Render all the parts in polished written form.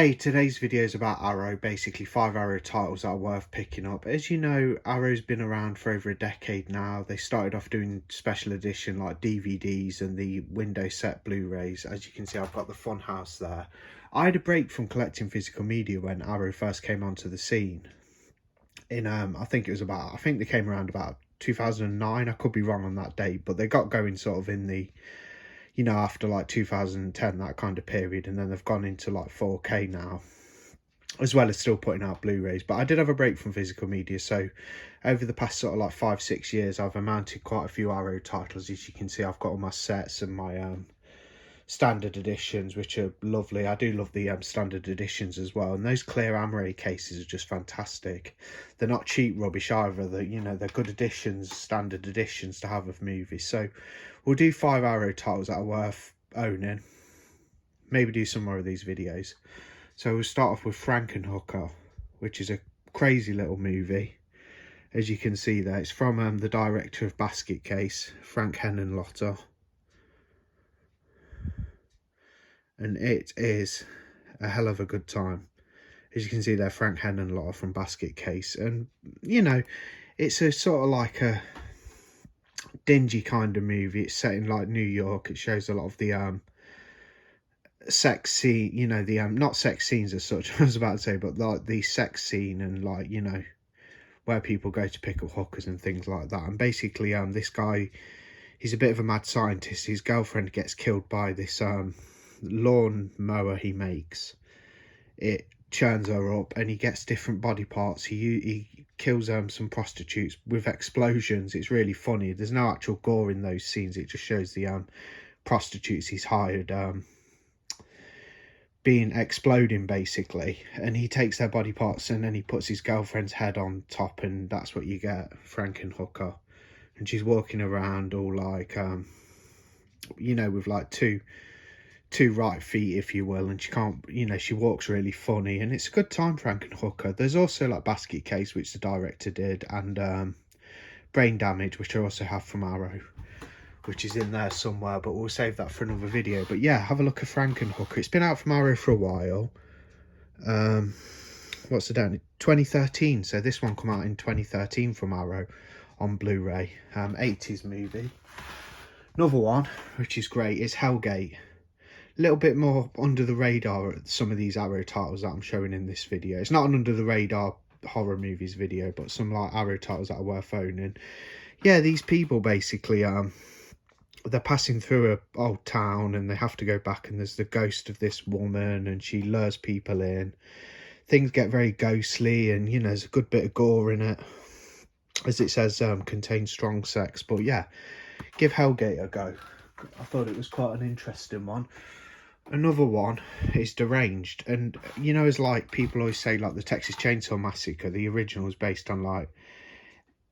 Hey, today's video is about Arrow, basically 5 Arrow titles that are worth picking up. As you know, Arrow's been around for over a decade now. They started off doing special edition like DVDs and the window set Blu-rays. As you can see, I've got the Funhouse there. I had a break from collecting physical media when Arrow first came onto the scene. I think they came around about 2009. I could be wrong on that date, but they got going sort of in the after like 2010, that kind of period, and then they've gone into like 4K now, as well as still putting out Blu-rays. But I did have a break from physical media, so over the past sort of like 5-6 years, I've amounted quite a few Arrow titles. As you can see, I've got all my sets and my standard editions, which are lovely. I do love the standard editions as well, and those clear Amaray cases are just fantastic. They're not cheap rubbish either. They're good editions, standard editions to have of movies. So we'll do 5 Arrow titles that are worth owning, maybe do some more of these videos. So we'll start off with Frankenhooker, which is a crazy little movie. As you can see there, it's from the director of Basket Case, Frank Henenlotter. And it is a hell of a good time. As you can see there, Frank Henenlotter from Basket Case. And, it's a sort of like a dingy kind of movie. It's set in like New York. It shows a lot of the sex scene, not sex scenes as such, I was about to say, but like the sex scene and like, where people go to pick up hookers and things like that. And basically, this guy, he's a bit of a mad scientist. His girlfriend gets killed by this lawn mower he makes. It churns her up and he gets different body parts. He kills some prostitutes with explosions. It's really funny. There's no actual gore in those scenes. It just shows the prostitutes he's hired being exploding basically, and he takes their body parts and then he puts his girlfriend's head on top, and that's what you get, Frankenhooker. And she's walking around all like with like two right feet, if you will, and she can't, she walks really funny, and it's a good time, Frankenhooker. There's also like Basket Case, which the director did, and Brain Damage, which I also have from Arrow, which is in there somewhere, but we'll save that for another video. But yeah, have a look at Frankenhooker. It's been out from Arrow for a while. What's the date? 2013, so this one come out in 2013 from Arrow on Blu-ray. 80s movie. Another one, which is great, is Hellgate. A little bit more under the radar at some of these Arrow titles that I'm showing in this video. It's not an under the radar horror movies video, but some like Arrow titles that are worth owning. Yeah, these people basically they're passing through a old town and they have to go back, and there's the ghost of this woman and she lures people in. Things get very ghostly, and there's a good bit of gore in it. As it says, contains strong sex. But yeah, give Hellgate a go. I thought it was quite an interesting one. Another one is Deranged, and as like people always say, like the Texas Chainsaw Massacre, the original is based on like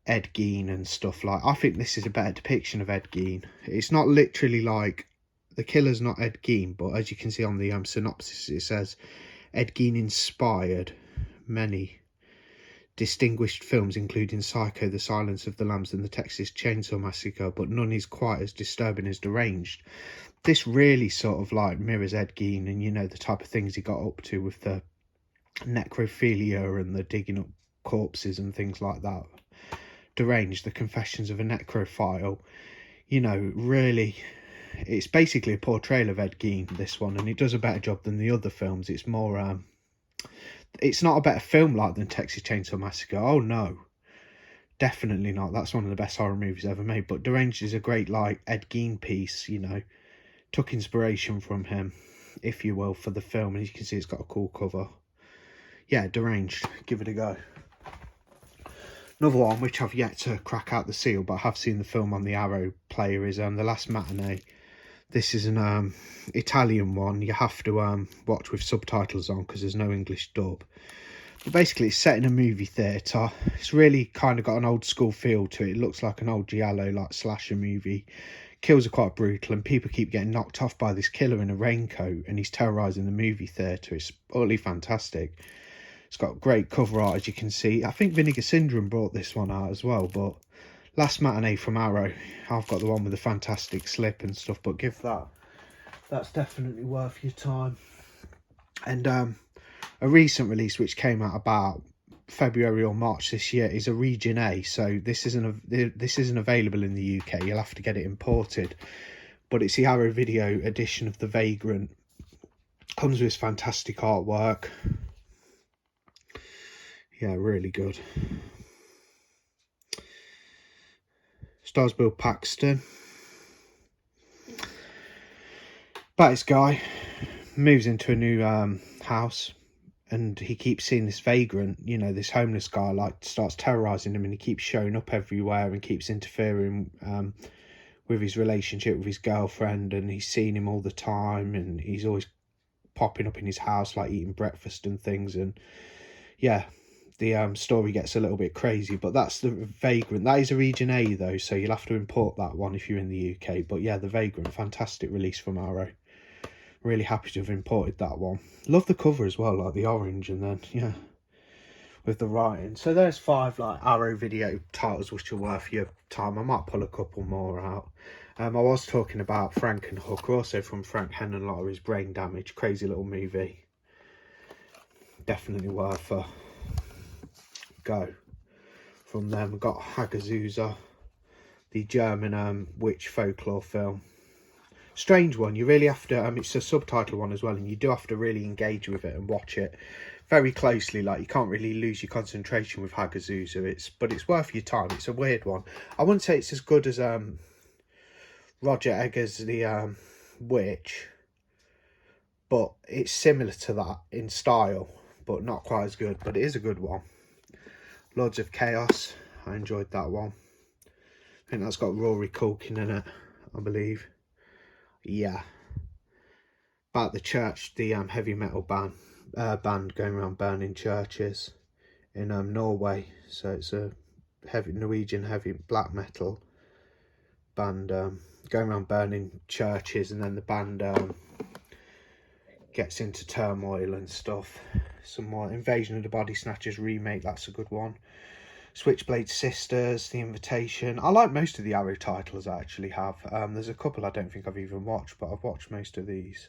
Ed Gein and stuff. Like, I think this is a better depiction of Ed Gein. It's not literally like the killer's not Ed Gein, but as you can see on the synopsis, it says Ed Gein inspired many distinguished films, including Psycho, The Silence of the Lambs, and the Texas Chainsaw Massacre, but none is quite as disturbing as Deranged. This really sort of like mirrors Ed Gein, and the type of things he got up to with the necrophilia and the digging up corpses and things like that. Deranged, The Confessions of a Necrophile, really, it's basically a portrayal of Ed Gein, this one, and it does a better job than the other films. It's more it's not a better film like than Texas Chainsaw Massacre. Oh no, definitely not. That's one of the best horror movies ever made. But Deranged is a great like Ed Gein piece. Took inspiration from him, if you will, for the film, and as you can see, it's got a cool cover. Yeah, Deranged, give it a go. Another one which I've yet to crack out the seal, but I have seen the film on the Arrow player, is The Last Matinee. This is an Italian one. You have to watch with subtitles on because there's no English dub. But basically, it's set in a movie theatre. It's really kind of got an old school feel to it. It looks like an old giallo, like slasher movie. Kills are quite brutal, and people keep getting knocked off by this killer in a raincoat, and he's terrorising the movie theatre. It's utterly fantastic. It's got great cover art, as you can see. I think Vinegar Syndrome brought this one out as well, but Last Matinee from Arrow, I've got the one with the fantastic slip and stuff, but give that. That's definitely worth your time. And A recent release which came out about February or March this year is a Region A, so this isn't available in the UK. You'll have to get it imported, but it's the Arrow Video edition of The Vagrant. Comes with fantastic artwork. Yeah, really good. Stars Bill Paxton. About this guy moves into a new house, and he keeps seeing this vagrant, you know, this homeless guy, like, starts terrorizing him, and he keeps showing up everywhere and keeps interfering with his relationship with his girlfriend, and he's seen him all the time, and he's always popping up in his house, like eating breakfast and things. And yeah, the story gets a little bit crazy, but that's The Vagrant. That is a Region A though, so you'll have to import that one if you're in the UK. But yeah, The Vagrant, fantastic release from Arrow. Really happy to have imported that one. Love the cover as well, like the orange, and then yeah, with the writing. So there's 5 like Arrow Video titles which are worth your time. I might pull a couple more out. I was talking about Frankenhooker, also from Frank Henenlotter's Brain Damage. Crazy little movie. Definitely worth a go. From them, we've got Hagazusa, the German witch folklore film. Strange one. You really have to, it's a subtitle one as well, and you do have to really engage with it and watch it very closely. Like, you can't really lose your concentration with Hagazusa. But it's worth your time. It's a weird one. I wouldn't say it's as good as Roger Eggers' The Witch, but it's similar to that in style, but not quite as good. But it is a good one. Lords of Chaos, I enjoyed that one. I think that's got Rory Culkin in it, I believe. Yeah. About the church, the heavy metal band going around burning churches in Norway. So it's a Norwegian heavy black metal band going around burning churches, and then the band gets into turmoil and stuff. Some more Invasion of the Body Snatchers remake, that's a good one. Switchblade Sisters, The Invitation. I like most of the Arrow titles I actually have. There's a couple I don't think I've even watched, but I've watched most of these.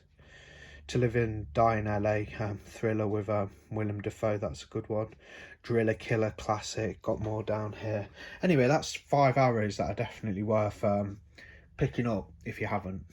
To Live and Die in LA, thriller with Willem Dafoe, that's a good one. Driller Killer classic, got more down here. Anyway, that's 5 Arrows that are definitely worth picking up if you haven't.